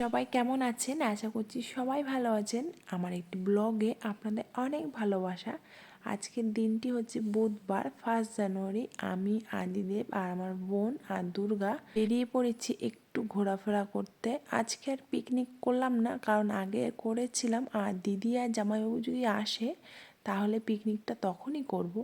সবাই কেমন আছেন? আশা করছি সবাই ভালো আছেন। আমার একটি ব্লগে আপনাদের অনেক ভালোবাসা। আজকের দিনটি হচ্ছে বুধবার 1 জানুয়ারি। আমি, আদিদেব আর আমার বোন আর দুর্গা বেরিয়ে পড়েছি একটু ঘোরাফেরা করতে। আজকে আর পিকনিক করলাম না, কারণ আগে করেছিলাম। আর দিদি আর জামাইবাবু যদি আসে তাহলে পিকনিকটা তখনই করব।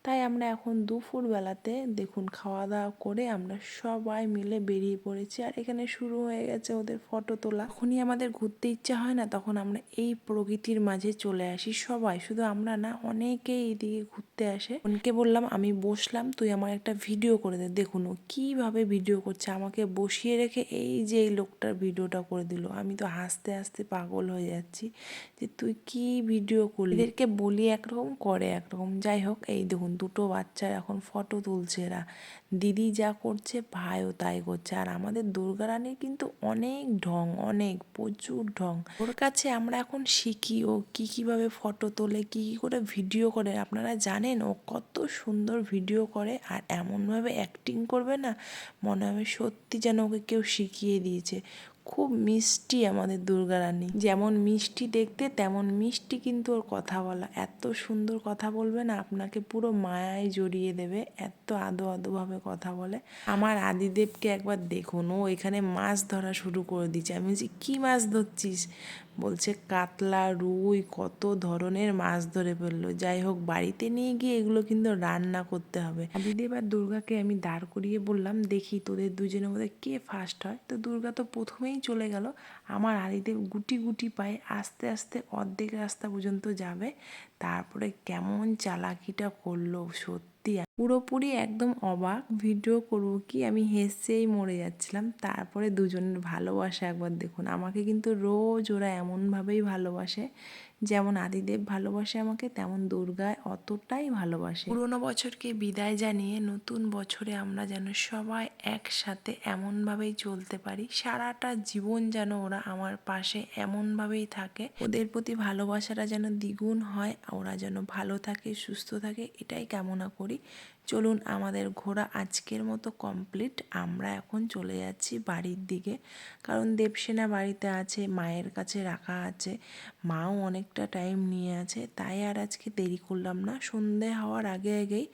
তাই আমরা এখন দুপুরবেলাতে দেখুন খাওয়া দাওয়া করে আমরা সবাই মিলে বেরিয়ে পড়েছি। আর এখানে শুরু হয়ে গেছে ওদের ফটো তোলা। যখনই আমাদের ঘুরতে ইচ্ছা হয় না, তখন আমরা এই প্রকৃতির মাঝে চলে আসি সবাই। শুধু আমরা না, অনেকেই এইদিকে ঘুরতে আসে। বোনকে বললাম আমি বসলাম, তুই আমার একটা ভিডিও করে দে। দেখুন ও কীভাবে ভিডিও করছে, আমাকে বসিয়ে রেখে এই যে এই লোকটার ভিডিওটা করে দিল। আমি তো হাসতে হাসতে পাগল হয়ে যাচ্ছি যে তুই কি ভিডিও করলি। এদেরকে বলি একরকম, করে একরকম। যাই হোক, এই দেখুন দুটো বাচ্চার এখন ফটো তুলছে এরা। দিদি যা করছে ভাইও তাই করছে। আর আমাদের দুর্গা রানীর কিন্তু অনেক ঢং, অনেক প্রচুর ঢং। ওর কাছে আমরা এখন শিখি ও কীভাবে ফটো তোলে, কী করে ভিডিও করে। আপনারা জানেন ও কত সুন্দর ভিডিও করে আর এমনভাবে অ্যাক্টিং করবে না, মনে হবে সত্যি যেন ওকে কেউ শিখিয়ে দিয়েছে। খুব মিষ্টি আমাদের দুর্গা রানী। যেমন মিষ্টি দেখতে তেমন মিষ্টি কিন্তু ওর কথা বলা। এত সুন্দর কথা বলবে না, আপনাকে পুরো মায়ায় জড়িয়ে দেবে। এত আদো আদোভাবে কথা বলে। আমার আদিদেবকে একবার দেখুন, ও এখানে মাছ ধরা শুরু করে দিচ্ছে। আমি বলছি কী মাছ ধরছিস? বলছে কাতলা, রুই, কত ধরনের মাছ ধরে ফেললো। যাই হোক, বাড়িতে নিয়ে গিয়ে এগুলো কিন্তু রান্না করতে হবে। আদিদেব আর দুর্গাকে আমি দাঁড় করিয়ে বললাম, দেখি তোদের দুজনের মধ্যে কে ফার্স্ট হয়। তো দুর্গা তো প্রথমেই চলে গেল। আমার আদিদেব গুটি গুটি পায়ে আস্তে আস্তে অর্ধেক রাস্তা পর্যন্ত যাবে, তারপরে কেমন চালাকিটা করলো সত্যি পুরোপুরি একদম অবাক। ভিডিও করব কি, আমি হেসেই মরে যাচ্ছিলাম। তারপরে দুজনের ভালোবাসা একবার দেখুন। আমাকে কিন্তু রোজ ওরা এমনভাবেই ভালোবাসে, যেমন আদিদেব ভালোবাসে আমাকে, তেমন দুর্গায় অতটাই ভালোবাসে। পুরোনো বছরকে বিদায় জানিয়ে নতুন বছরে আমরা যেন সবাই একসাথে এমনভাবেই চলতে পারি। সারাটা জীবন যেন ওরা আমার পাশে এমনভাবেই থাকে। ওদের প্রতি ভালোবাসাটা যেন দ্বিগুণ হয়, ওরা যেন ভালো থাকে, সুস্থ থাকে, এটাই কামনা করি। চলুন, আমাদের ঘোরা আজকের মতো কমপ্লিট। আমরা এখন চলে যাচ্ছি বাড়ির দিকে, কারণ দেবসেনা বাড়িতে আছে, মায়ের কাছে রাখা আছে। মাও অনেকটা টাইম নিয়ে আছে, তাই আর আজকে দেরি করলাম না। সন্ধে হওয়ার আগে আগেই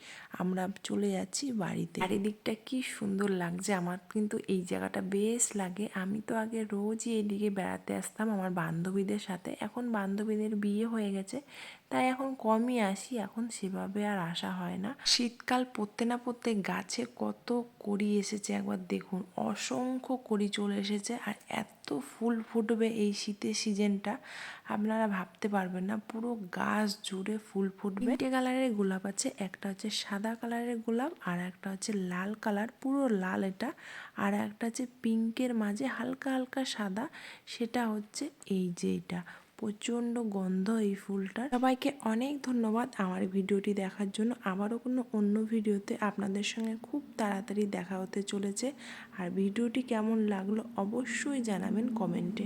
আমরা চলে যাচ্ছি বাড়িতে। চারিদিকটা কি সুন্দর লাগছে, আমার কিন্তু এই জায়গাটা বেশ লাগে। আমি তো আগে রোজই এদিকে বেড়াতে আসতাম আমার বান্ধবীদের সাথে। এখন বান্ধবীদের বিয়ে হয়ে গেছে, তাই এখন কমই আসি, এখন সেভাবে আর আসা হয় না। শীতকাল পড়তে না পড়তে গাছে কত কড়ি এসেছে একবার দেখুন, অসংখ্য কড়ি চলে এসেছে। আর এত ফুল ফুটবে এই শীতের সিজনটা, আপনারা ভাবতে পারবেন না। পুরো গাছ জুড়ে ফুল ফুটবে। 3টে কালারের গোলাপ আছে, একটা হচ্ছে সাদা কালারের গোলাপ, আর একটা হচ্ছে লাল কালার, পুরো লাল এটা। আর একটা হচ্ছে পিঙ্কের মাঝে হালকা হালকা সাদা, সেটা হচ্ছে এই যে এটা। প্রচণ্ড গন্ধ এই ফুলটার। সবাইকে অনেক ধন্যবাদ আমার ভিডিওটি দেখার জন্য। আবারও কোনো অন্য ভিডিওতে আপনাদের সঙ্গে খুব তাড়াতাড়ি দেখা হতে চলেছে। আর ভিডিওটি কেমন লাগলো অবশ্যই জানাবেন কমেন্টে।